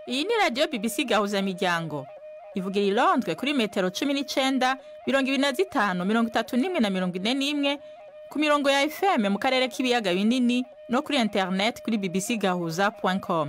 Iyi ni radio BBC Gahuzamiryango. Ivugira i Londres kuri metero 19, 25, 31 na 41 ku mirongo ya FM mu karere k'ibiyaga binini no kuri internet kuri bbcgahuza.com.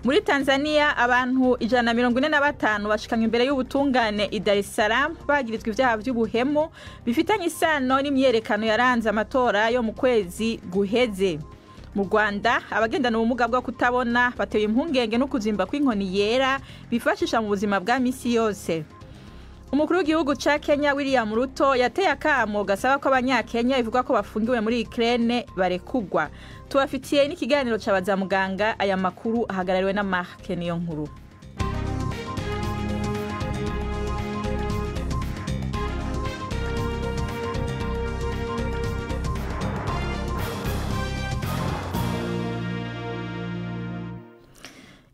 Muri Tanzania abantu 145 bashikanywe imbere y'ubutungane i Dar es Salaam bagirizwa ivyaha vy'ubuhemu bifitanye isano n'imyerekano yaranze amatora yo mu kwezi guheze. Mu Rwanda abagendana ubumuga bwo kutabona batewe impungenge no kuzimba kw'inkoni yera bifashisha mu buzima bwa misi yose. Umukuru w'igihugu ca Kenya William Ruto yateye akamo gasaba ko abanyakenya ivuga ko bafungiwe muri Ukraine barekugwa. Tubafitiye n'ikiganiro c'abaza muganga, aya makuru ahagarariwe na Mark niyo nkuru.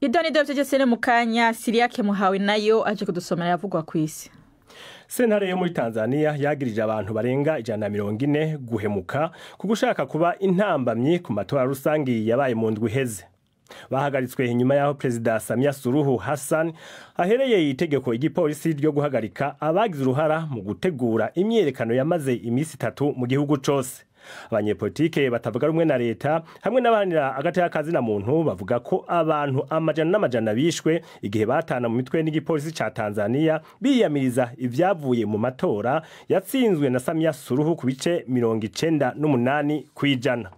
Idoni dovye jesene mukanya Siriake Muhawe nayo aje kudusomera yavugwa kwisi. Sentare yo muri Tanzania yagirije abantu barenga 140 guhemuka kugushaka kuba intambamye ku matora rusangi yabaye mu ndwi heze. Bahagaritswe inyuma yaho President Samia Suluhu Hassan ahereye itegeko igipolisi ryo guhagarika abagize uruhara mu gutegura imyerekano yamaze imisi 3 mu gihugu cose. Abanyepolitike batavuga rumwe na leta hamwe n'abanira agati y'akazi na muntu bavuga ko abantu amajana n'amajana bishwe igihe batana mu mitwe n'igipolisi ca Tanzania biyamiriza ivyavuye mu matora yatsinzwe na Samia Suluhu ku bice 98 kwijana.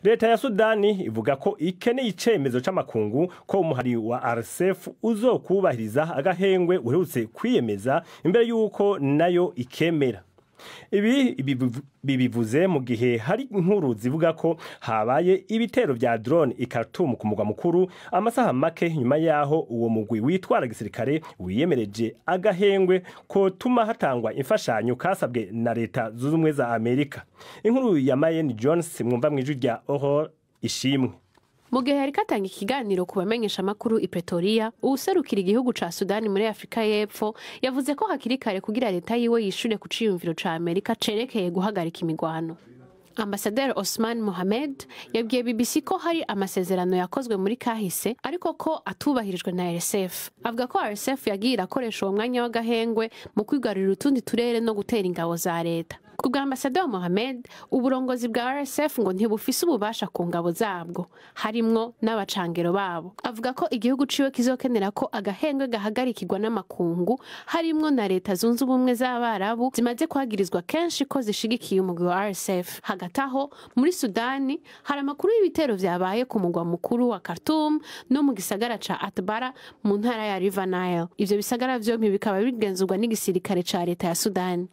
Leta ya Sudani ivuga ko ikeneye icemezo c'amakungu ko umuhari wa RSF uzokubahiriza agahengwe uherutse kwiyemeza imbere yuko nayo ikemera. Ibi bivuze mu gihe hari inkuru zivuga ko habaye ibitero vya drone i Khartoum ku mugwa mukuru amasaha make nyuma yaho uwo mugwi witwara gisirikare wiyemereje agahengwe ko tuma hatangwa imfashanyo kasabwe na leta z'ubumwe za Amerika. Inkuru ya Mayeni Jones mwumva mwijwi rya Ohor Ishimwe. Mu gihe hari katanga ikiganiro ku bamenyesha makuru i Pretoria, uwuserukira igihugu ca Sudani muri Afrika y'Epfo yavuze ko hakiri kare kugira leta yiwe yishure ku ciyumviro ca Amerika cerekeye guhagarika imigwano. Ambasaderi Osman Mohamed yabwiye BBC ko hari amasezerano yakozwe muri kahise ariko ko atubahirijwe na RSF. Avuga ko RSF yagiye irakoresha uwo mwanya w'agahengwe mu kwigarurira utundi turere no gutera ingabo za leta. Kubwa Ambasaderi Mohamed, uburongozi bwa RSF ngo ntibufise ububasha ku ngabo zabwo, harimwo n'abacangero babo. Avuga ko igihugu ciwe kizokenera ko agahengwe gahagarikirwa n'amakungu, harimwo na leta zunze ubumwe z'Abarabu zimaze kwagirizwa kenshi ko zishigikiye umugwi wa RSF. Hagati aho muri Sudani hari amakuru y'ibitero vyabaye ku mugwa mukuru wa Khartoum no mu gisagara ca Atbara mu ntara ya River Nile. Ivyo bisagara vyompi bikaba bigenzurwa n'igisirikare ca leta ya Sudani.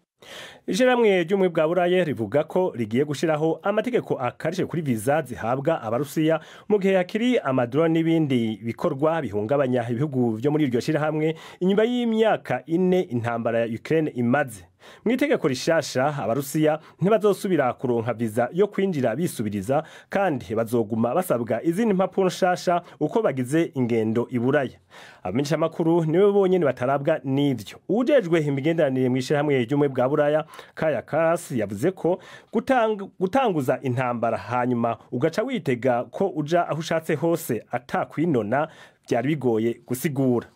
Ijamwe ry'umwe bwa Burayi rivuga ko rigiye gushiraho amategeko akarishe kuri visa zihabwa abarusiya mu gihe hakiri amadrone n'ibindi bikorwa bihungabanya ibihugu byo muri iryo shirahamwe inyuma y'imyaka 4 intambara ya Ukraine imaze. Mwitegeko rishasha abarusiya ntibazosubira kuronka visa yo kwinjira bisubiriza kandi bazoguma basabwa izindi mpapuro nshasha uko bagize ingendo iburaya. Abamenyesha makuru niwe bonyene batarabwa n'ivyo. Ujejwe imigenderanire mw'ishirahamwe ry'umwe bwa Buraya Kaja Kallas yavuze ko gutanguza intambara hanyuma ugaca witega ko uja aho ushatse hose atakwinona byari bigoye gusigura.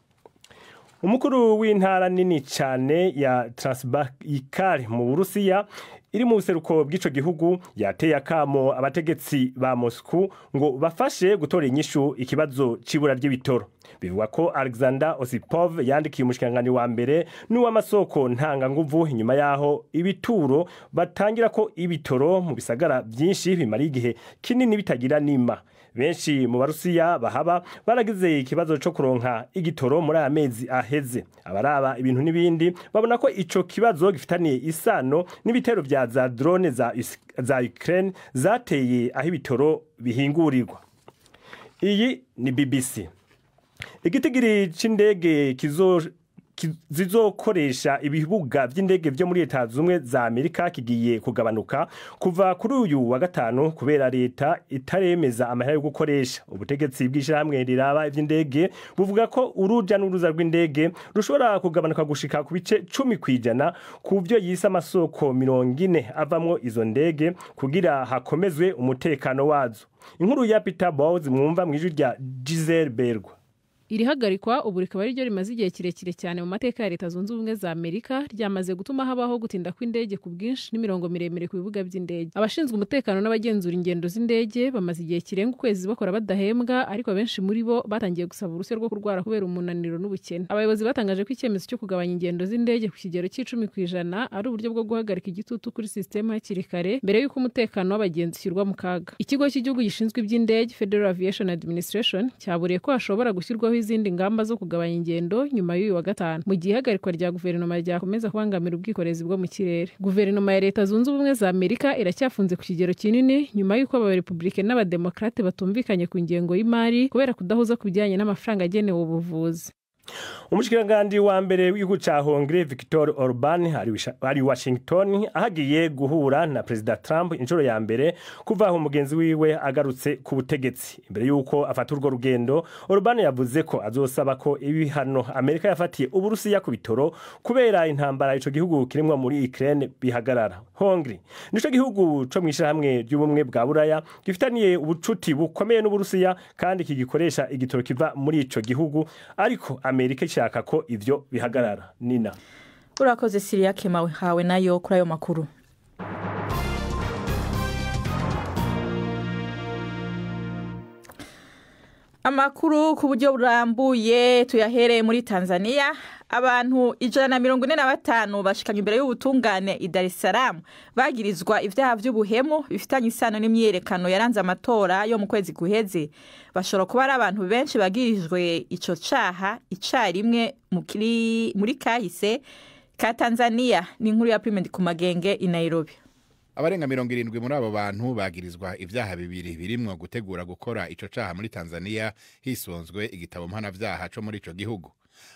Umukuru w'intara nini cyane ya Transbaikal mu Burusiya iri mu buseruko bw'ico gihugu yateye akamo abategetsi ba Moscow ngo bafashe gutora inyishu ikibazo cibura ry'ibitoro. Bivugwa ko Alexander Osipov yandikiye umushikangani wa mbere n'uw'amasoko ntanga nguvu inyuma yaho ibituro batangira ko ibitoro mu bisagara byinshi bimara igihe kinini bitagira nima. Benshi mu Barusiya bahaba baragize ikibazo cyo kuronka igitoro muri amezi aheze. Abaraba ibintu n'ibindi babona ko ico kibazo gifitaniye isano n'ibitero vya za drone za Ukraine zateye aho ibitoro bihingurirwa. Iyi ni BBC. Igitigiri c'indege zizokoresha ibibuga vy'indege vyo muri Leta Zunze Ubumwe za Amerika kigiye kugabanuka kuva kuri uyu wa gatanu kubera leta itaremeza amahera yo gukoresha. Ubutegetsi bw'ishyirahamwe riraba ivy'indege buvuga ko uruja n'uruza rw'indege rushobora kugabanuka gushika ku bice 10% ku byo yise amasoko 40 avamwo izo ndege kugira hakomezwe umutekano wazo. Inkuru ya Peter Bowles mwumva mwijwi rya Giselle Bergwa. Iri hagarikwa ubu rikaba ari ryo rimaze igihe kirekire cyane mu mateka ya Leta Zunze Ubumwe za Amerika, ryamaze gutuma habaho gutinda kw'indege ku bwinshi n'imirongo miremire ku bibuga by'indege. Abashinzwe umutekano n'abagenzura ingendo z'indege bamaze igihe kirenga ukwezi bakora badahembwa, ariko benshi muri bo batangiye gusaba uruhushya rwo kurwara kubera umunaniro n'ubukene. Abayobozi batangaje ko icyemezo cyo kugabanya ingendo z'indege ku kigero c'10% ari uburyo bwo guhagarika igitutu kuri systeme hakiri kare mbere y'uko umutekano w'abagenzi ushyirwa mu kaga. Ikigo cy'igihugu gishinzwe iby'indege Federal Aviation Administration cyaburiye ko hashobora gushyirwaho izindi ngamba zo kugabanya ingendo nyuma y'uyu wa gatanu, mu gihe ihagarikwa rya guverinoma ryakomeza kubangamira ubwikorezi bwo mu kirere. Guverinoma ya Leta Zunze Ubumwe za Amerika iracyafunze ku kigero kinini nyuma y'uko abarepublike n'abademokrate batumvikanye ku ngengo y'imari kubera kudahuza ku bijyanye n'amafaranga agenewe ubuvuzi. Umushikirangandi wa mbere w'igihugu ca Hongrie Viktor Orban ari Washington ahagiye guhura na President Trump inshuro ya mbere kuva aho umugenzi wiwe agarutse ku butegetsi. Imbere yuko afata urwo rugendo, Orban yavuze ko azosaba ko ibihano Amerika yafatiye Uburusiya ku bitoro kubera intambara ico gihugu kirimwa muri Ukraine bihagarara. Hongrie nico gihugu co mwishirahamwe ry'ubumwe bwa Buraya gifitaniye ubucuti bukomeye n'Uburusiya kandi kigikoresha igitoro kiva muri ico gihugu, ariko Amerika ishaka ko ivyo bihagarara. Nina urakoze Siria Kemawe hawe nayo kuri ayo makuru. Amakuru ku buryo burambuye tuyahereye muri Tanzania. Abantu 145 bashikanye imbere y'ubutungane i Dar es Salaam bagirizwa ivyaha vy'ubuhemu bifitanye isano n'imyerekano yaranze amatora yo mu kwezi guheze. Bashobora kuba ari abantu benshi bagirijwe ico caha icarimwe muri kahise ka Tanzania. Ni inkuru ya Prime Ndikumagenge i Nairobi. Abarenga 70 muri abo bantu bagirizwa ivyaha bibiri birimwo gutegura gukora ico caha muri Tanzania hisonzwe igitabo mpanavyaha co muri ico gihugu.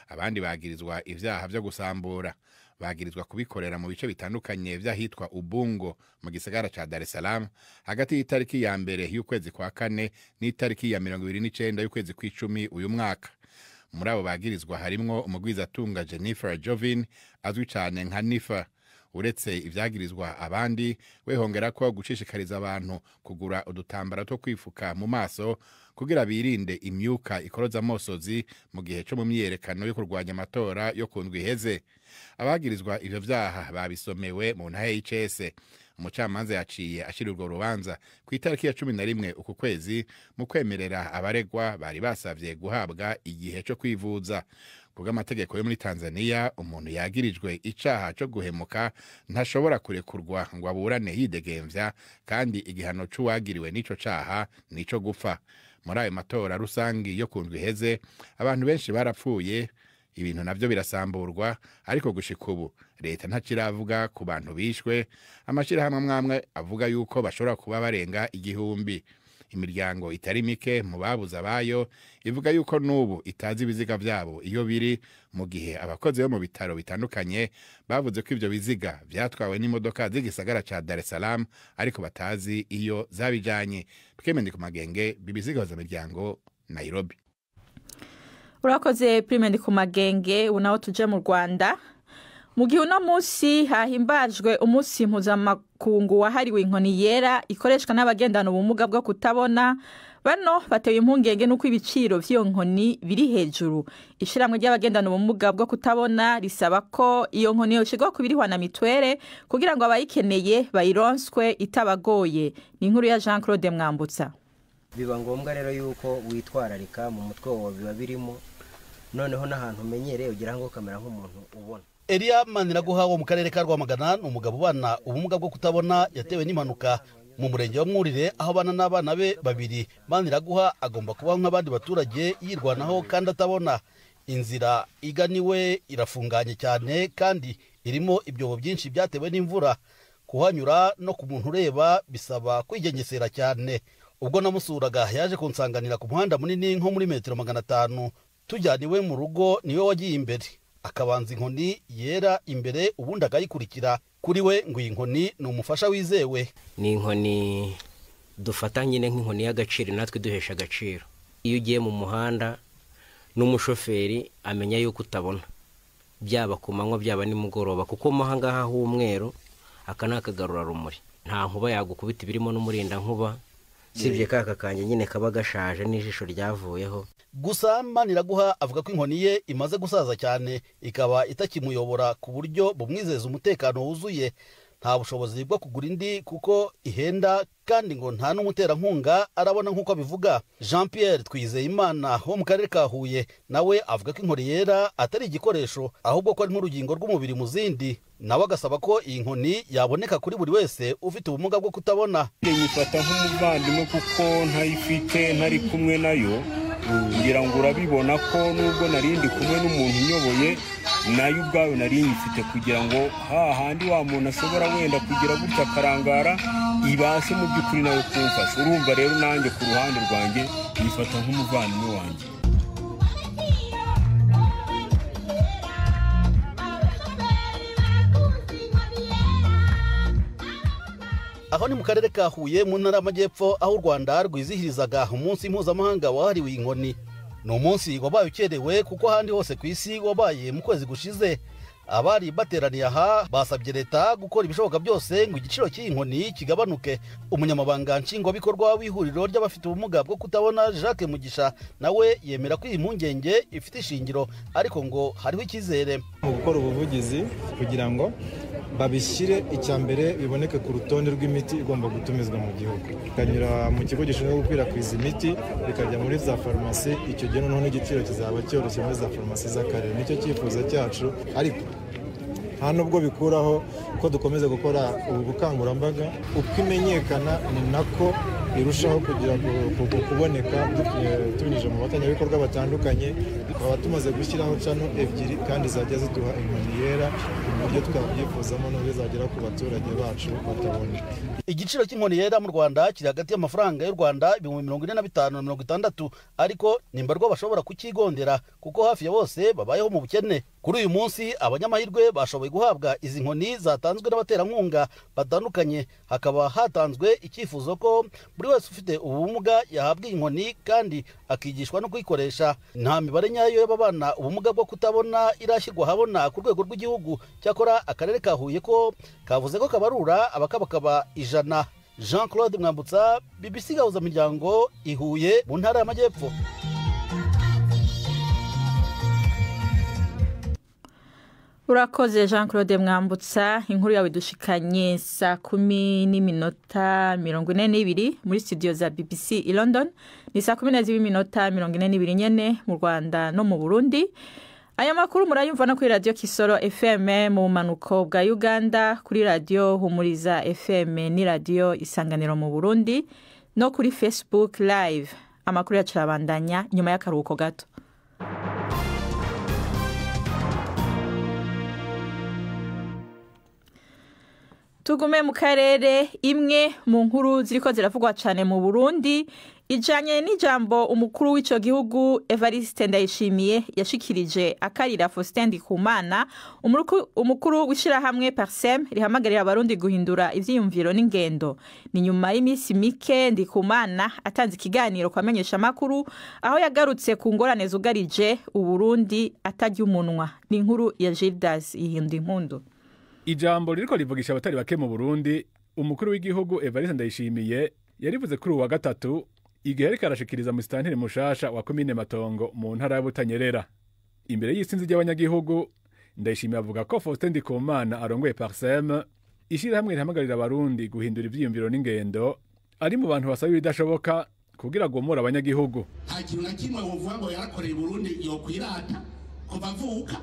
Abandi bagirizwa ivyaha vyo gusambura, bagirizwa kubikorera mu bice bitandukanye vyahitwa Ubungo mu gisagara ca Dar es Salaam hagati y'itariki ya mbere y'ukwezi kwa kane n'itariki ya 29 y'ukwezi kw'icumi uyu mwaka. Muri abo bagirizwa harimwo umugwizatunga Jennifer Jovin azwi cyane nka Nifa. Uretse ivyagirizwa abandi, wehongera ko gushishikariza abantu kugura udutambara two kwifuka mu maso kugira birinde imyuka ikoroza amosozi mu gihe cyo mu myerekano yo kurwanya amatora yo kundwi heze. Abagirizwa ivyo vyaha babisomewe mu ntahe y'icese. Umucamanza yaciye ashirirwa urubanza ku itariki ya 11 uku kwezi mu kwemerera abaregwa bari basavye guhabwa igihe cyo kwivuza. Kuga amategeko yo muri Tanzania, umuntu yagirijwe icaha cyo guhemuka ntashobora kurekurwa ngo aburane yidegemvya, kandi igihano c'uwagiriwe n'ico caha nico gupfa. Muri ayo matora rusangi yo kundwi heze, abantu benshi barapfuye, ibintu navyo birasamburwa, ariko gushika ubu leta ntaciravuga ku bantu bishwe. Amashirahamwe amwe avuga yuko bashobora kuba barenga 1000. Imiryango itari mike mu babuza bayo ivuga yuko nubu itazi ibiziga vyabo iyo biri, mu gihe abakozi bo mu bitaro bitandukanye bavuze ko ivyo biziga vyatwawe n'imodoka z'igisagara ca Dar es Salaam ariko batazi iyo zabijanye. Prime Ndikumagenge, BBC Gahuza Miryango, Nairobi. Urakoze Prime Ndikumagenge. Unaho tuje mu Rwanda. Mu gihe uno munsi hahimbajwe umunsi mpuzamakungu wahariwe inkoni yera ikoreshwa n'abagendana ubumuga bwo kutabona, bano batewe impungenge nuko ibiciro vy'iyo nkoni biri hejuru. Ishiramwe ry'abagendana ubumuga bwo kutabona risaba ko iyo nkoni yoshirwa kubirihwa na mitwere kugira ngo abayikeneye bayironswe itabagoye. Ni inkuru ya Jean Claude Mwambutsa. Biba ngombwa rero yuko witwararika mu mutwe wawe biba birimo, noneho n'ahantu umenyereye ugira ngo kamera nk'umuntu ubona. Elia Maniraguha wo mu karere ka Rwamagana n'umugabo ubana ubumuga bwo kutabona yatewe n'impanuka mu murenge wa Mwurire, aho bana n'abana be babiri. Maniraguha agomba kuba nk'abandi baturage yirwanaho kandi atabona. Inzira iganiwe irafunganye cyane kandi irimo ibyobo byinshi byatewe n'imvura. Kuhanyura no ku muntu ureba bisaba kwigengesera cyane. Ubwo namusuraga yaje kunsanganira ku muhanda munini nko muri metero 500. Tujyaniwe mu rugo niwe wagiye imbere. akabanza inkoni yera imbere ubundi akayikurikira. Kuri we ngo iyi nkoni ni umufasha wizewe. Ni inkoni dufata nyine nk'inkoni y'agaciro natwe duhesha agaciro. Iyo ugiye mu muhanda n'umushoferi amenya yuko utabona, byaba ku manywa byaba nimugoroba, kuko mo hangaha h'umweru aka nakagarura rumuri, nta nkuba yagukubita birimo n'umurinda nkuba, sibye kaka kanje nyine kaba gashaje n'ijisho ryavuyeho. Gusa Maniraguha avuga ko inkoni ye imaze gusaza cyane, ikaba itakimuyobora ku buryo bumwizeza umutekano wuzuye. Nta bushobozi bwo kugura indi kuko ihenda, kandi ngo nta n'umuterankunga arabona nk'uko abivuga. Jean Pierre Twizeyimana wo mu karere ka Huye nawe avuga ko inkoni yera atari igikoresho, ahubwo ko ari nk'urugingo rw'umubiri mu zindi. Nawe agasaba ko iyi nkoni yaboneka kuri buri wese ufite ubumuga bwo kutabona. Nyifata nk'umuvandimwe kuko ntayifite ntari kumwe nayo, ngira ngo urabibona ko nubwo narindi kumwe n'umuntu unyoboye, nayo ubwawe nari nyifite kugira ngo hahandi wa muntu ashobora wenda kugira gutya akarangara ibashe mu by'ukuri nayo kumfasha. Urumva rero nanjye ku ruhande rwanjye nyifata nk'umuvandimwe wanjye. Aho ni mu karere ka Huye mu ntara y'Amajyepfo, aho u Rwanda rwizihirizaga umunsi mpuzamahanga wahariwe inkoni. Ni umunsi wabaye ukerewe kuko ahandi hose ku isi wabaye mu kwezi gushize. Abari bateraniye aha basabye leta gukora ibishoboka byose ngo igiciro cy'iyi nkoni kigabanuke. Umunyamabanga nshingwabikorwa w'ihuriro ry'abafite ubumuga bwo kutabona Jacques Mugisha nawe yemera ko iyi mpungenge ifite ishingiro, ariko ngo hariho icyizere. Mu gukora ubuvugizi kugira ngo babishyire icyambere biboneke ku rutonde rw'imiti igomba gutumizwa mu gihugu, ikanyura mu kigo gishinzwe gukwirakwiza imiti bikajya muri za farumasi. Icyo gihe noneho n'igiciro kizaba cyoroshye muri za farumasi z'akarere. Nicyo cyifuzo cyacu, ariko nta nubwo bikuraho ko dukomeza gukora ubu bukangurambaga. Uko imenyekana ni nako irushaho kugira kuboneka tunyuze mu batangabikorwa batandukanye. Tukaba tumaze gushyiraho cano ebyiri kandi zajya ziduha inkoni yera mu buryo twabyifuzamo n'ubizagera ku baturage bacu batabona. Igiciro cy'inkoni yera mu Rwanda kiri hagati y'amafaranga y'u Rwanda 45 na 60, ariko nimbarwa bashobora kukigondera kuko hafi ya bose babayeho mu bukene. Kuri uyu munsi abanyamahirwe bashoboye guhabwa izi nkoni zatanzwe n'abaterankunga batandukanye. Hakaba hatanzwe icyifuzo ko buri wese ufite ubumuga yahabwa inkoni kandi akigishwa no kuyikoresha. Nta mibare nyayo y'ababana ubumuga bwo kutabona irashyirwa habona ku rwego rw'igihugu. Cyakora akarere ka Huye ko kavuze ko kabarura abakabakaba 100. Jean Claude Mwambutsa, BBC Gahuza Miryango, i Huye mu ntara y'Amajyepfo. Urakoze Jean Claude Mwambutsa, inkuru yawe dushikanye saa 10:42 muri studio za BBC i London. Ni saa 10:42 nyene mu Rwanda no mu Burundi. Aya makuru murayumva no kuri Radio Kisoro FM mu manuko bwa Uganda, kuri Radio Humuriza FM ni Radio Isanganiro mu Burundi, no kuri Facebook Live. Amakuru yacabandanya nyuma y'akaruhuko gato. Tugume mu karere, imwe mu nkuru ziriko ziravugwa cyane mu Burundi ijanye n'ijambo umukuru w'ico gihugu Evariste Ndayishimiye yashikirije akarira Faustin Ndikumana, umukuru w'ishirahamwe Parsem rihamagarira abarundi guhindura ivyiyumviro n'ingendo. Ni nyuma y'imisi mike Ndikumana atanze ikiganiro kwamenyesha makuru aho yagarutse ku ngorane zugarije Uburundi atarya umunwa. Ni inkuru ya Gildas Ihindi Mpundu. Ijambo ririko rivugisha abatari bake mu Burundi, umukuru w'igihugu Evariste Ndayishimiye yarivuze kuri uwa gatatu igihe ariko arashikiriza mu stanteri mushasha wa komine Matongo mu ntara ya Butanyerera. Imbere y'isinzi ry'abanyagihugu, Ndayishimiye avuga ko Faustin Ndikumana arongoye Parsem, ishirahamwe rihamagarira abarundi guhindura ivyiyumviro n'ingendo, ari mu bantu basaba ibidashoboka kugira gomora abanyagihugu. Nta kintu na kimwe wovuga ngo yarakoreye Burundi yokwirata kuva avuka,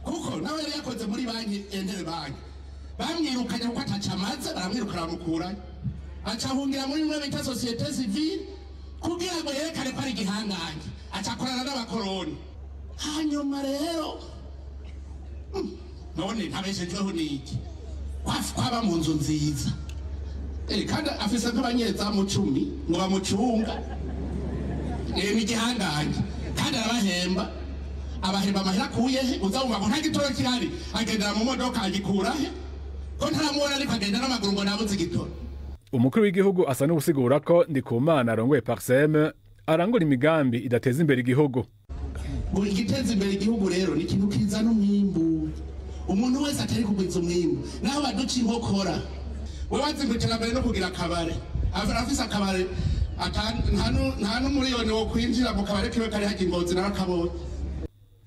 kuko nawe yari yakoze muri banki Entere banki bamwirukanye kuko atacamaze, baramwirukana bamukurayo acahungira muri mwe bita societe civile kugira ngo yerekane ko ari igihangange, acakorana n'abakoroni. Hanyuma rero none ntabeshejeho n'iki kwaba mu nzu nziza, kandi afise nk'abanyezamu 10 ngo bamucunga, ni igihangange kandi arabahemba abahemba amahera akuyehe uzabumva ngo nta gitoro kirahari agendera mu modoka agikurahe ko ntaramubona ariko agenda n'amaguru ngo nabuze igitoro. Umukuru w'igihugu asa n'ubusigura ko Ndikumana arongoye Parsem arangura imigambi idateza imbere igihugu. Ngo igiteza imbere igihugu rero ni ikintu kizana umwimbu. Umuntu wese atari kugwiza umwimbu naho baduca inkokora. Wewe wazingutira mbere no kugira akabare. Afise akabare nta n'umuriyoni wo kwinjira mu kabare kiwe kari hagi Ngozi narakabonye.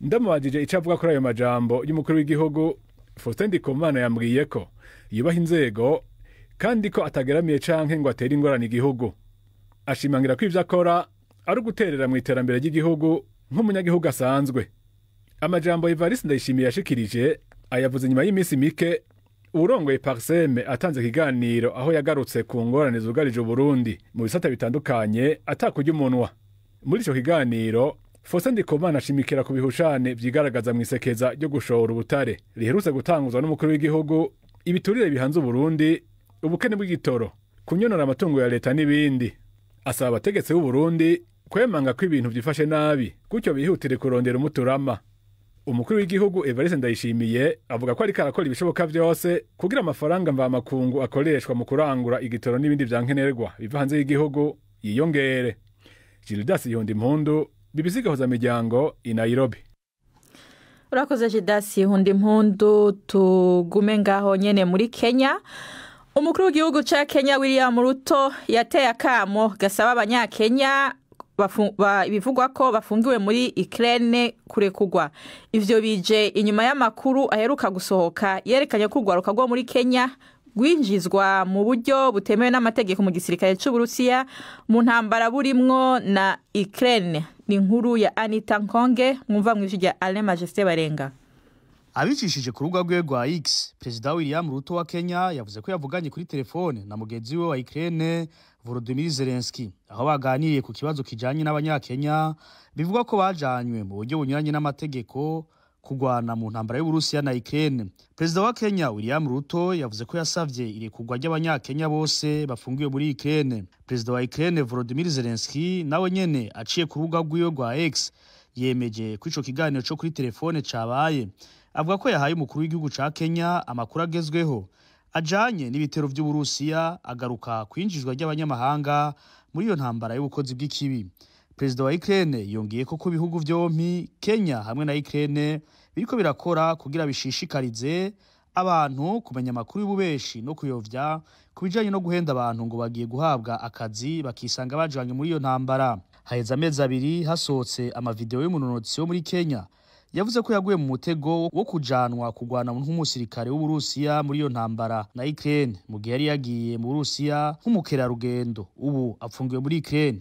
Ndamubajije ico avuga kuri ayo majambo y'umukuru w'igihugu, Faustin Ndikumana yambwiye ko yubaha inzego kandi ko atageramiye canke ngo atere ingorane igihugu. Ashimangira ko ivyo akora ari uguterera mu iterambere ry'igihugu nk'umunyagihugu asanzwe. Amajambo Evariste Ndayishimiye yashikirije ayavuze nyuma y'imisi mike urongoye Parsem atanze kiganiro aho yagarutse ku ngorane zugarije Burundi mu bisata bitandukanye atakurya umunwa. Muri ico kiganiro Faustin Ndikumana ashimikira ku bihushane vyigaragaza mu isekeza ryo gushora ubutare riherutse gutanguzwa n'umukuru w'igihugu, ibiturire bihanze Burundi, ubukene bw'igitoro, kunyonora amatungo ya leta n'ibindi. Asaba abategetsi b'u Burundi kwemanga ko ibintu vyifashe nabi gutyo bihutire kurondera umuturama. Umukuru w'igihugu Evariste Ndayishimiye avuga ko ariko arakora ibishoboka vyose kugira amafaranga mvamakungu akoreshwa mu kurangura igitoro n'ibindi vyankenerwa biva hanze y'igihugu yiyongere. Gildas Yondimpundu, BBC Gahuzamiryango i Nairobi. Urakoze Gildas Yondimpundu. Tugume ngaho nyene muri Kenya. Umukuru w'igihugu ca Kenya William Ruto yateye akamo gasaba abanyakenya bivugwa ko bafungiwe muri Ukraine kurekugwa. Ivyo bije inyuma y'amakuru aheruka gusohoka yerekanye ko urwaruka rwo muri Kenya rwinjizwa mu buryo butemewe n'amategeko mu gisirikare c'Uburusiya mu ntambara burimwo na Ukraine. Ni inkuru ya Anita Nkonge, mwumva mw'ijwi rya Alain Majesté Barenga. Abicishije ku rubuga rwe rwa X, Perezida William Ruto wa Kenya yavuze ko yavuganye kuri telefone na mugenzi we wa Ukraine Volodymyr Zelensky, aho baganiriye ku kibazo kijanye n'abanyakenya bivugwa ko bajanywe mu buryo bunyuranye n'amategeko kugwana mu ntambara y'Uburusiya na Ukraine. Perezida wa Kenya William Ruto yavuze ko yasavye irekugwa ry'abanyakenya bose bafungiwe muri Ukraine. Perezida wa Ukraine Volodymyr Zelensky nawe nyene aciye ku rubuga rwe rwa X yemeje ko ico kiganiro cyo kuri telefone cabaye. Avuga ko yahaye umukuru w'igihugu ca Kenya amakuru agezweho ajanye n'ibitero by'Uburusiya, agaruka kwinjizwa ry'abanyamahanga muri iyo ntambara y'ubukozi bw'ikibi. Perezida wa Ukraine yongeye ko ku bihugu vyompi Kenya hamwe na Ukraine biriko birakora kugira bishishikarize abantu kumenya amakuru y'ububeshi no kuyovya kubijanye no guhenda abantu ngo bagiye guhabwa akazi bakisanga bajanye muri iyo ntambara. Haheze amezi abiri hasohotse amavideo y'umunonotsi wo muri Kenya yavuze ko yaguye mu mutego wo kujanwa kugwana nk'umusirikare w'Uburusiya muri iyo ntambara na Ukraine mu gihe yari yagiye mu Burusiya nk'umukerarugendo. Ubu apfungiwe muri Ukraine.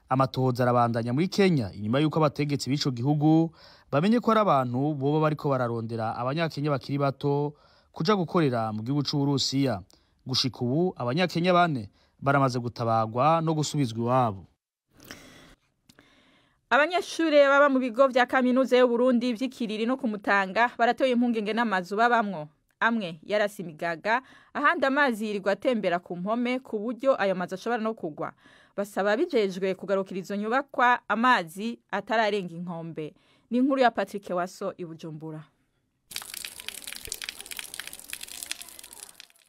Amatohoza arabandanya muri Kenya inyuma y'uko abategetsi b'ico gihugu bamenye ko ari abantu boba bariko bararondera abanyakenya bakiri bato kuja gukorera mu gihugu c'Uburusiya. Gushika ubu abanyakenya 4 baramaze gutabagwa no gusubizwa iwabo. Abanyeshure baba mu bigo vya kaminuza y'u Burundi vy'Ikiriri no kumutanga baratoye impungenge n'amazu babamwo. Amwe yarasimigaga, ahandi amazi yirirwa atembera ku mpome ku buryo ayo mazu ashobora no kugwa. Basaba bijejwe kugarukira izo nyubakwa amazi atararenga inkombe. Ni inkuru ya Patrick Waso i Bujumbura.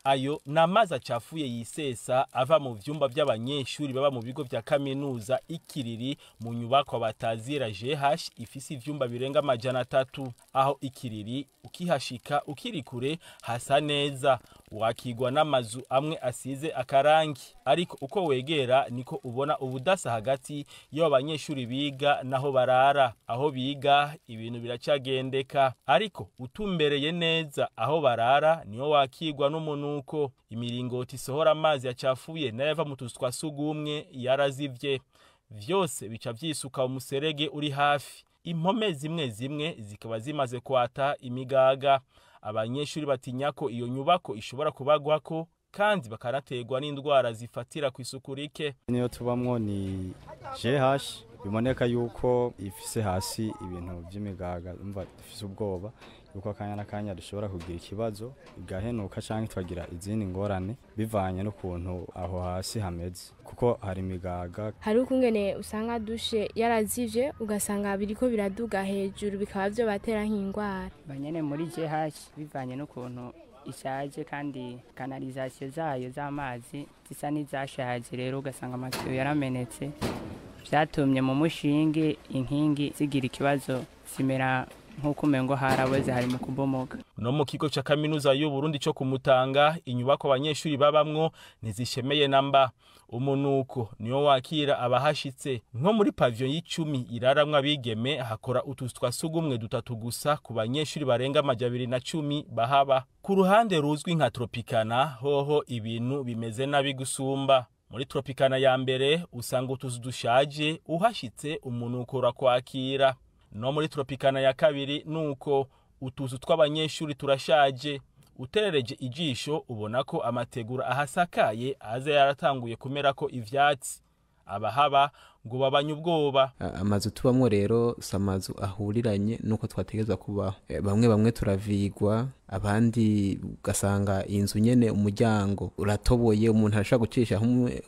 Ayo namazi acafuye yisesa ava mu vyumba by'abanyeshuri baba mu bigo vya kaminuza Ikiriri mu nyubako batazira GH ifisi ivyumba birenga 300. Aho Ikiriri ukihashika ukiri kure hasa neza, wakigwa n'amazu amwe asize akarangi, ariko uko wegera niko ubona ubudasa hagati yo abanyeshuri biga naho barara. Aho biga ibintu biracagendeka, ariko utumbereye neza aho barara niyo wakigwa n'umuntu uko imiringoti sohora amazi yacafuye nayava mu tuzu twa sugumwe yarazivye. Vyose bica vyisuka umuserege uri hafi. Impome zimwe zimwe zikaba zimaze kwata imigaga. Abanyeshuri batinya ko iyo nyubako ishobora kubagwako kandi bakanategwa n'indwara zifatira ku isuku rike. Niyo tubamwo ni GH biboneka yuko ifise hasi ibintu by'imigaga umva dufise ubwoba yuko akanya n'akanya dushobora kugira ikibazo igahenuka canke twagira izindi ngorane bivanye n'ukuntu aho hasi hameze kuko hari imigaga. Hari ukungene usanga dushe yarazivye ugasanga biriko biraduga hejuru bikaba byo batera nk'ingwara. Banyene muri GH bivanye n'ukuntu ishaje kandi kanalizasiyo zayo z'amazi zisa n'izashaje, rero ugasanga amatiyo yaramenetse vyatumye mu mushinge inkingi zigira ikibazo zimera nk'uko umengo haraboze hari mu kubomoka. No mu kigo ca kaminuza y'u Burundi cyo kumutanga inyubako abanyeshuri babamwo ntizishemeye namba. Umunuko niyo wakira abahashitse nko muri pavillon y'icumi iraramwa bigeme hakora utuzu twa sugumwe dutatu gusa ku banyeshuri barenga 210 bahaba. Ku ruhande ruzwi nka Tropicana hoho ibintu bimeze nabi gusumba. Muri Tropicana ya mbere usanga utuzu dushaje uhashitse umunuko urakwakira. No muri Tropicana ya kabiri nuko utuzu tw'abanyeshuri turashaje. Uterereje ijisho ubona ko amategura ahasakaye aze yaratanguye kumera ko ivyatsi. Abahaba ngo babanye ubwoba. Amazu tubamwo rero samazu ahuriranye nuko twategezwa kubaho. Bamwe turavigwa, abandi ugasanga inzu nyene umuryango uratoboye, umuntu arashaka gucisha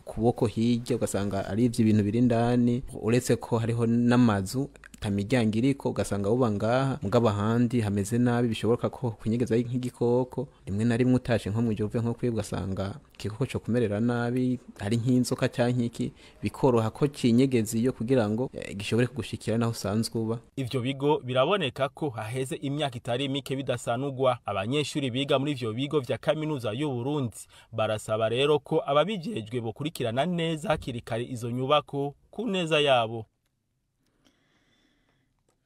kuboko hirya ugasanga ari ibintu biri ndani, uretse ko hariho n'amazu tamiryango iriko ugasanga uba ngaha mugaba handi hameze nabi, bishoboka ko kunyegeza nk'igikoko, rimwe na rimwe utashe nko mujove nko kwibwa ugasanga igikoko cyo kumerera nabi, ari nk'inzoka cyangwa iki, bikoroha ko kinyegeza iyo kugira ngo gishobore kugushikira naho usanzwe uba. Ivyo bigo biraboneka ko haheze imyaka itari mike bidasanurwa. Abanyeshuri biga muri ivyo bigo vya kaminuza y'u Burundi barasaba rero ko ababijejwe bokurikirana neza hakiri kare izo nyubako ku neza yabo.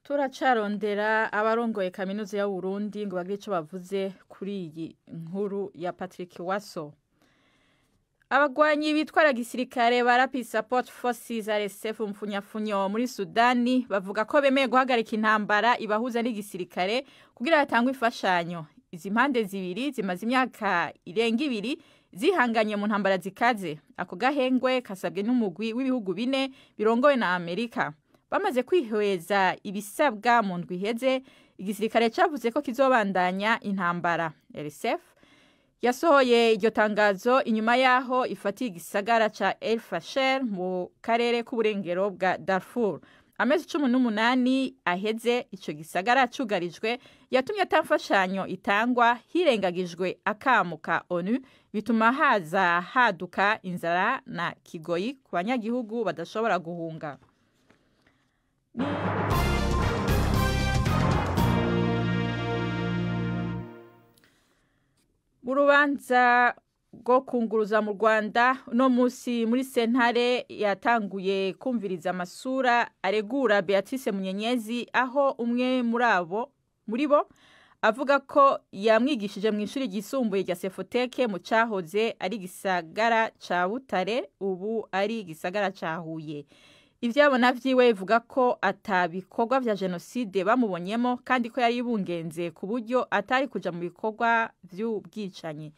Turacarondera abarongoye kaminuza ya Burundi ngo bagire ico bavuze kuri iyi nkuru ya Patrick Waso. Abagwanyi bitwara gisirikare ba Rapid Support Forces RSF mfunyafunyo muri Sudani bavuga ko bemeye guhagarika intambara ibahuza n'igisirikare kugira hatangwe ifashanyo. Izi mpande zibiri zimaze imyaka irenga 2 zihanganye mu ntambara zikaze. Ako gahengwe kasabwe n'umugwi w'ibihugu 4 birongowe na Amerika. Bamaze kwihweza ibisabwa mu ndwi iheze, igisirikare cavuze ko kizobandanya intambara. RSF yasohoye iryo tangazo inyuma yaho ifatiye igisagara ca El Fasher mu karere k'uburengero bwa Darfur. Amezi 18 aheze ico gisagara cugarijwe yatumye atamfashanyo itangwa, hirengagijwe akamuka ONU, bituma haduka inzara na kigoyi ku banyagihugu badashobora guhunga. Urubanza rwo kunguruza mu Rwanda no musi muri sentare yatanguye kumviriza amasura aregura Beatrice Munyenyezi, aho umwe muri bo avuga ko yamwigishije mu ishuri ryisumbuye rya Sefoteke mu cahoze ari gisagara ca Butare ubu ari gisagara ca Huye. Ivyabona vyiwe bivuga ko atabikorwa vya genocide bamubonyemo kandi ko yari bungenze ku buryo atari kuja mu bikorwa vy'ubwicanyi.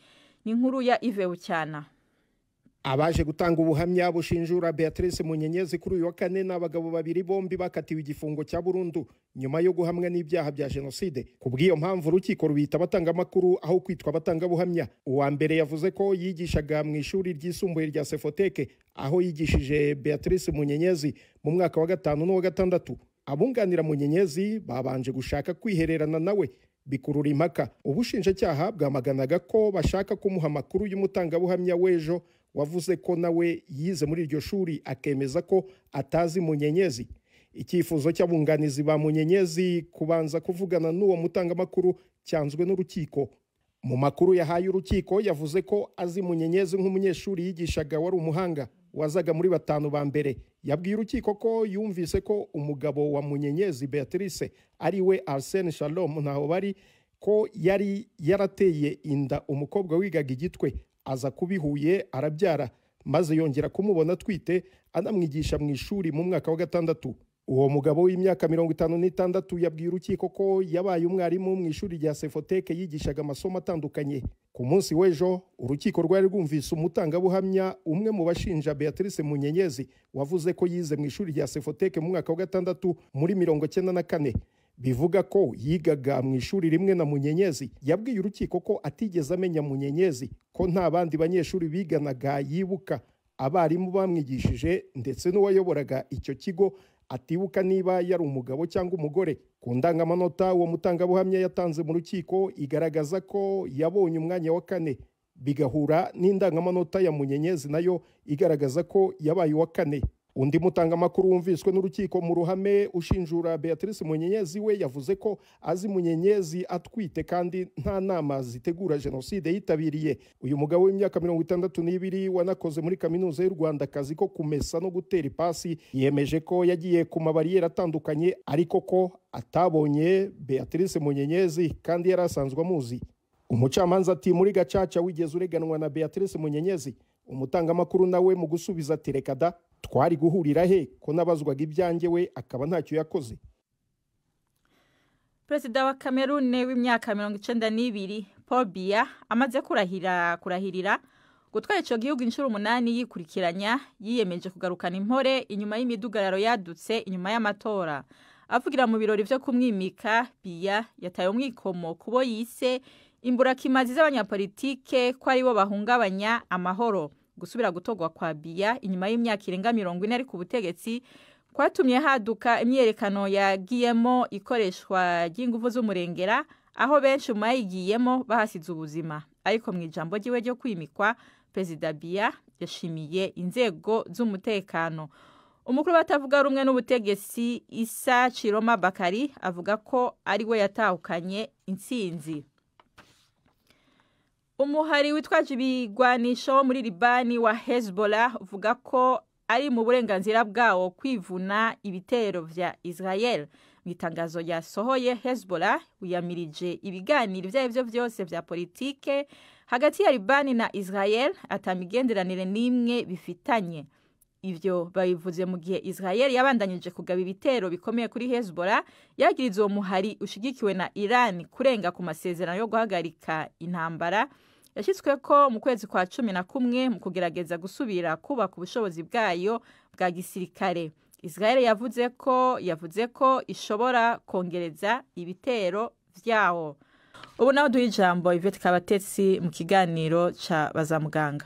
Ni inkuru ya Ive Bucyana. Abaje gutanga ubuhamya bushinjura Beatrice Munyenyezi kuri uyu wa kane n'abagabo babiri bombi bakatiwe igifungo cya burundu nyuma yo guhamwa n'ibyaha bya genocide. Kubw'iyo mpamvu urukiko rubita batanga amakuru aho kwitwa batanga buhamya. Uwa mbere yavuze ko yigishaga mu ishuri ryisumbuye rya Sefoteke aho yigishije Beatrice Munyenyezi mu mwaka wa 5 n'uwa 6. Abunganira Munyenyezi babanje gushaka kwihererana nawe bikurura impaka. Ubushinjacyaha bwamaganaga ko bashaka kumuha amakuru y'umutangabuhamya w'ejo wavuze ko nawe yize muri iryo shuri akemeza ko atazi Munyenyezi. Icyifuzo cy'abunganizi ba Munyenyezi kubanza kuvugana n'uwo mutangamakuru cyanzwe n'urukiko. Mu makuru yahaye urukiko yavuze ko azi Munyenyezi nk'umunyeshuri yigishaga wari umuhanga wazaga muri 5 ba mbere. Yabwiye urukiko ko yumvise ko umugabo wa Munyenyezi Beatrice ari we Arsene Shalom ntaho bari, ko yari yarateye inda umukobwa wigaga igitwe aza kubihuye arabyara, maze yongera kumubona twite anamwigisha mu ishuri mu mwaka wa 6. Uwo mugabo w'imyaka 56 yabwiye urukiko ko yabaye umwarimu mu ishuri rya Sefoteke yigishaga amasomo atandukanye. ku munsi w'ejo urukiko rwari rwumvise umutangabuhamya umwe mu bashinja Beatrice Munyenyezi wavuze ko yize mu ishuri rya Sefoteke mu mwaka wa 6 muri 1994. Bivuga ko yigaga mu ishuri rimwe na Munyenyezi. Yabwiye urukiko ko atigeze amenya Munyenyezi, ko nta bandi banyeshuri biganaga yibuka, abarimu bamwigishije ndetse n'uwayoboraga icyo kigo atibuka niba yari umugabo cyangwa umugore. Ku ndangamanota uwo mutangabuhamya yatanze mu rukiko igaragaza ko yabonye umwanya wa 4, bigahura n'indangamanota ya Munyenyezi nayo igaragaza ko yabaye wa 4. Undi mutangamakuru wumviswe n'urukiko mu ruhame ushinjura Beatrice Munyenyezi we yavuze ko azi Munyenyezi atwite kandi nta nama zitegura jenoside yitabiriye. Uyu mugabo w'imyaka 62 wanakoze muri kaminuza y'u Rwanda akazi ko kumesa no gutera ipasi yemeje ko yagiye ku mabariyeri atandukanye ariko ko atabonye Beatrice Munyenyezi kandi yarasanzwe amuzi. Umucamanza ati muri gacaca wigeze ureganwa na Beatrice Munyenyezi. Umutangamakuru nawe mu gusubiza ati reka da, twari guhurira he ko nabazwaga ibyanjye we akaba ntacyo yakoze. Perezida wa Cameroon w'imyaka 92 Paul Biya amaze kurahirira gutwara ico gihugu inshuro 8 yikurikiranya, yiyemeje kugarukana impore inyuma y'imidugararo yadutse inyuma y'amatora. Avugira mu birori vyo kumwimika, Biya yataye umwikomo kubo yise imburakimazi z'abanyapolitike ko ari bo bahungabanya amahoro. Gusubira gutogwa kwa Biya inyuma y'imyaka irenga 40 ari ku butegetsi kwatumye haduka imyerekano yagiyemo ikoreshwa ry'ingufu z'umurengera, aho benshi mayigiyemo bahasize ubuzima. Ariko mu ijambo ryiwe ryo kwimikwa, Perezida Biya yashimiye inzego z'umutekano. Umukuru batavuga rumwe n'ubutegetsi Issa Chiroma Bakari avuga ko ari we yatahukanye intsinzi. Umuhari witwaje ibigwanisho muri Libani wa Hezbollah uvuga ko ari mu burenganzira bwawo kwivuna ibitero vya Israel. Mu itangazo yasohoye, Hezbollah uyamirije ibiganiro vy'ivyo vyose vya politike hagati ya Libani na Israel atamigenderanire nimwe bifitanye. Ivyo babivuze mu gihe Israel yabandanyije kugaba ibitero bikomeye kuri Hezbollah, yagiriza uwo muhari ushigikiwe na Iran kurenga ku masezerano yo guhagarika intambara yashitswe ko mu kwezi kwa 11 mu kugerageza gusubira kubaka ubushobozi bwayo bwa gisirikare. Israel yavuze ko ishobora kongereza ibitero vyawo. Ubu naho duha ijambo Yvette Kabatetsi mu kiganiro ca Bazamuganga.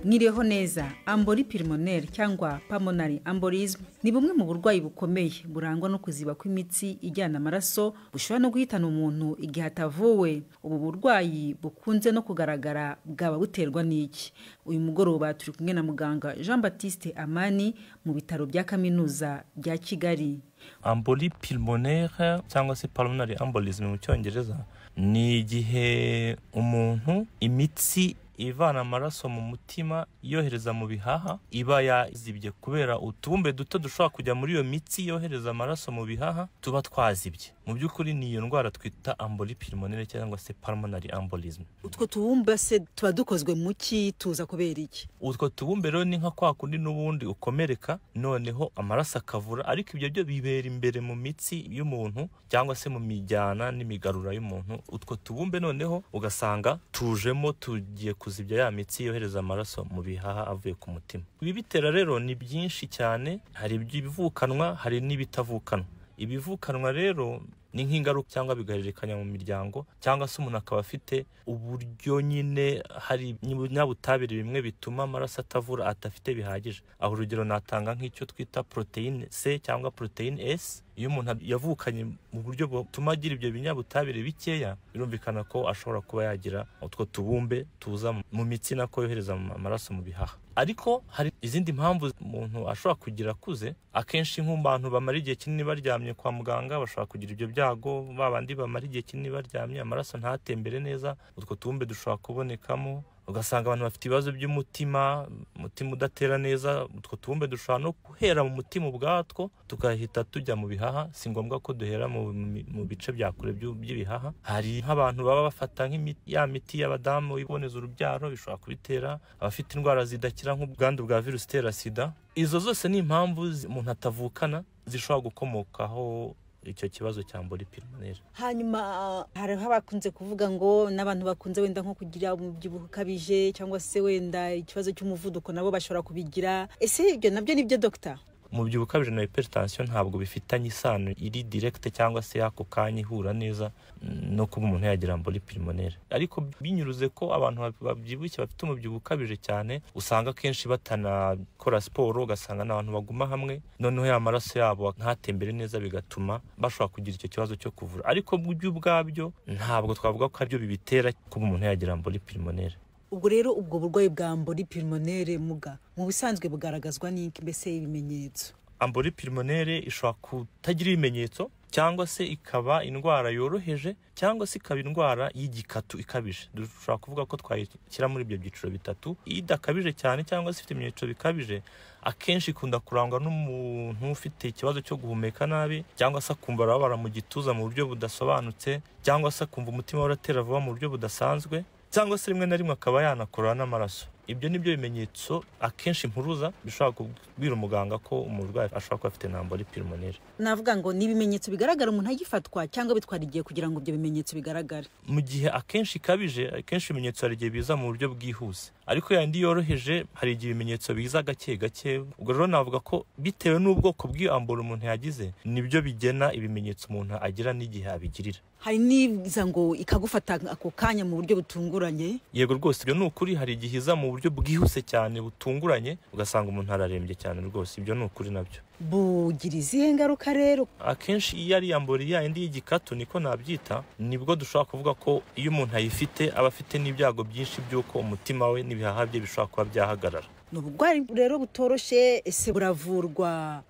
Mwiriho neza. Amboli pulmonaire cyangwa pulmonary embolism ni bumwe mu burwayi bukomeye burangwa no kuziba kw'imitsi ijyana amaraso, bushobora no guhitana umuntu igihe atavuwe. Ubu burwayi bukunze no kugaragara bwaba buterwa n'iki? Uyu mugoroba turi kumwe na muganga Jean Baptiste Amani mu bitaro bya kaminuza bya Kigali. Amboli pulmonaire cyangwa se pulmonary embolism mu Cyongereza ni igihe umuntu imitsi ivana amaraso mu mutima yohereza mu bihaha iba yazibye kubera utubumbe duto dushobora kujya muri iyo mitsi yohereza amaraso mu bihaha tuba twazibye. Mu by'ukuri ni iyo ndwara twita amboli pulmonaire cyangwa se pulmonary embolism. Utwo tubumbe se tuba dukozwe mu ki, tuza kubera iki? Utwo tubumbe rero ni nka kwa kundi n'ubundi ukomereka noneho amaraso akavura, ariko ibyo byo bibera imbere mu mitsi y'umuntu cyangwa se mu mijyana n'imigarura y'umuntu. Utwo tubumbe noneho ugasanga tujemo tugiye kuzibya ya mitsi yohereza amaraso mu bihaha avuye ku mutima. Ibibitera rero ni byinshi cyane, hari ibivukanwa hari n'ibitavukanwa. Ibivukanwa rero ni nk'ingaruka cyangwa bigahererekanya mu miryango, cyangwa se umuntu akaba afite uburyo nyine hari ibinyabutabire bimwe bituma amaraso atavura atafite bihagije. Aho urugero natanga nk'icyo twita proteine C cyangwa proteine S. Iyo umuntu yavukanye mu buryo butuma agira ibyo binyabutabire bikeya, birumvikana ko ashobora kuba yagira utwo tubumbe tuza mu mitsi nako yohereza amaraso mu bihaha. Ariko hari izindi mpamvu umuntu ashobora kugira kuze. Akenshi nk'abantu bamara igihe kinini baryamye kwa muganga bashobora kugira ibyo byago, babandi bamara igihe kinini baryamye amaraso ntatembere neza, utwo tubumbe dushobora kubonekamo. Ugasanga abantu bafite ibibazo by'umutima, umutima udatera neza, utwo tubumbe dushobora no guhera mu mutima ubwatwo tukahita tujya mu bihaha. Si ngombwa ko duhera mu bice bya kure by'ibihaha. Hari nk'abantu baba bafata ya miti y'abadamu iboneza urubyaro, bishobora kubitera. Abafite indwara zidakira nk'ubwandu bwa virusi itera sida. Izo zose ni impamvu umuntu atavukana zishobora gukomokaho icyo kibazo cya emboli pulmonaire. Hanyuma hariho abakunze kuvuga ngo n'abantu bakunze wenda nko kugira umubyibuho ukabije cyangwa se wenda ikibazo cy'umuvuduko nabo bashobora kubigira. Ese ibyo nabyo nibyo Dr.? Umubyibuho ukabije na hypertension ntabwo bifitanye isano iri direct cyangwa se yako kanya ihura neza no kuba umuntu yagira emboli pulmonaire. Ariko binyuruze ko abantu babyibushye bafite umubyibuho ukabije cyane usanga kenshi batanakora siporo, ugasanga n'abantu baguma hamwe noneho ya maraso yabo ntatembere neza bigatuma bashobora kugira icyo kibazo cyo kuvura. Ariko byo ubwabyo ntabwo twavuga ko aribyo bibitera kuba umuntu yagira emboli pulmonaire. Ubwo rero ubwo burwayi bwa emboli pulmonaire muga mu bisanzwe bugaragazwa n'iki mbese ibimenyetso? Emboli pulmonaire ishobora kutagira ibimenyetso cyangwa se ikaba indwara yoroheje cyangwa se ikaba indwara y'igikatu ikabije. Dushobora kuvuga ko twayishyira muri ibyo byiciro bitatu. Idakabije cyane cyangwa se ifite ibimenyetso bikabije akenshi ikunda kurangwa n'umuntu ufite ikibazo cyo guhumeka nabi cyangwa se akumva arababara mu gituza mu buryo budasobanutse cyangwa se akumva umutima uratera vuba mu buryo budasanzwe cyangwa se rimwe na rimwe akaba yanakorora n'amaraso. Ibyo nibyo bimenyetso akenshi impuruza bishobora kubwira umuganga ko umurwayi ashobora kuba afite emboli pulmonaire. Navuga ngo ni ibimenyetso bigaragara umuntu agifatwa cyangwa bitwara igihe kugira ngo ibyo bimenyetso bigaragare? Mu gihe akenshi ikabije, akenshi ibimenyetso hari igihe biza mu buryo bwihuse, ariko yandi yoroheje hari igihe ibimenyetso biza gake gake. Ubwo rero navuga ko bitewe n'ubwoko bw'iyo emboli umuntu yagize nibyo bigena ibimenyetso umuntu agira n'igihe abigirira. Hari niza ngo ikagufata ako kanya mu buryo butunguranye? Yego rwose, ibyo ni ukuri. Hari igihe iza mu buryo bwihuse cyane butunguranye ugasanga umuntu ararembye cyane rwose. Ibyo ni ukuri nabyo. Bugira izihe ngaruka rero? Akenshi iyo ari emboli yindi y'igikatu niko nabyita, nibwo dushobora kuvuga ko iyo umuntu ayifite aba afite n'ibyago byinshi by'uko umutima we n'ibihaha bye bishobora kuba byahagarara. Ni ubugwari rero butoroshye. Ese buvurwa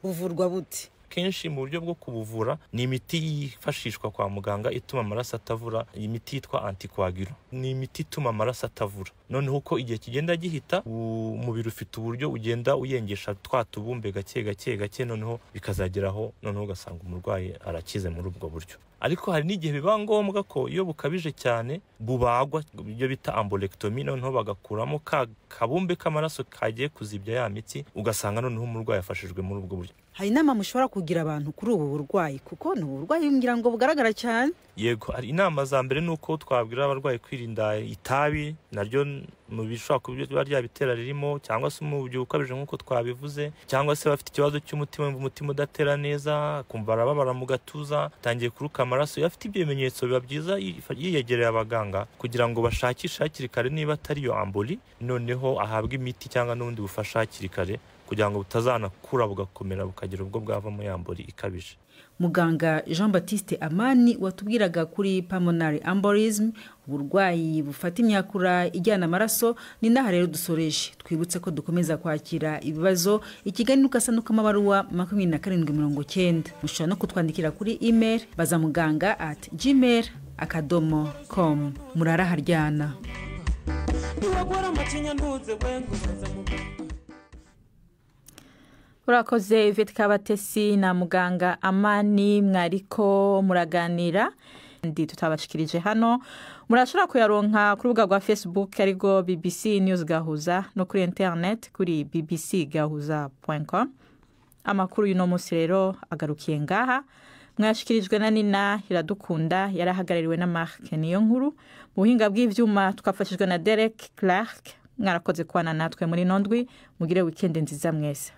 bute? Kenshi mu buryo bwo kubuvura ni imiti yifashishwa kwa muganga ituma amaraso atavura. Iyi miti yitwa anticoagulant, ni imiti ituma amaraso atavura. Noneho uko igihe kigenda gihita umubiri ufite uburyo ugenda uyengesha twa tubumbe gake gake noneho bikazageraho noneho ugasanga umurwayi arakize muri ubwo buryo. Ariko hari n'igihe biba ngombwa ko iyo bukabije cyane bubagwa, ibyo bita embolectomy, noneho bagakuramo kabumbe k'amaraso kagiye kuzibya ya mitsi, ugasanga noneho umurwayi yafashijwe muri ubwo buryo. Hari inama mushobora kugira abantu kuri ubu burwayi kuko ni uburwayi ngira ngo bugaragara cyane? Yego, hari inama za mbere nuko twabwira abarwayi kwirinda itabi, naryo mu bishobora kuba ryabitera ririmo, cyangwa se umubyibuho ukabije nk'uko twabivuze, cyangwa se bafite ikibazo cy'umutima, umutima udatera neza, kumva arababara mu gatuza, atangiye kuruka amaraso. Iyo afite ibyo bimenyetso biba byiza yiyegereye abaganga kugira ngo bashakishe hakiri kare niba atari iyo emboli, noneho ahabwe imiti cyangwa n'ubundi bufasha hakiri kare kugira ngo butazanakura bugakomera bukagira ubwo bwavamo emboli ikabije. Muganga Jean Baptiste Amani watubwiraga kuri pulmonary embolism, uburwayi bufata imyakura ijyana amaraso. Ni naha rero dusoreje. Twibutse ko dukomeza kwakira ibibazo. Ikiganiro ukasanduka amabaruwa 2790. Mushobora no kutwandikira kuri email bazamuganga@gmail.com. Murara haryana. Urakoze Yvette Kabatesi na muganga Amani mwariko muraganira. Ndi tutabashikirije hano. Murashobora kuyaronka ku rubuga rwa Facebook ariko BBC News Gahuza no kuri internet kuri bbcgahuza.com. Amakuru y'uno munsi rero agarukiye ngaha. Mwashikirijwe na Nina Iradukunda, yarahagarariwe na Mark Niyonkuru. Mu buhinga bw'ivyuma twafashijwe na Derek Clark. Mwarakoze kwana natwe muri nondwi. Mugire weekend nziza mwese.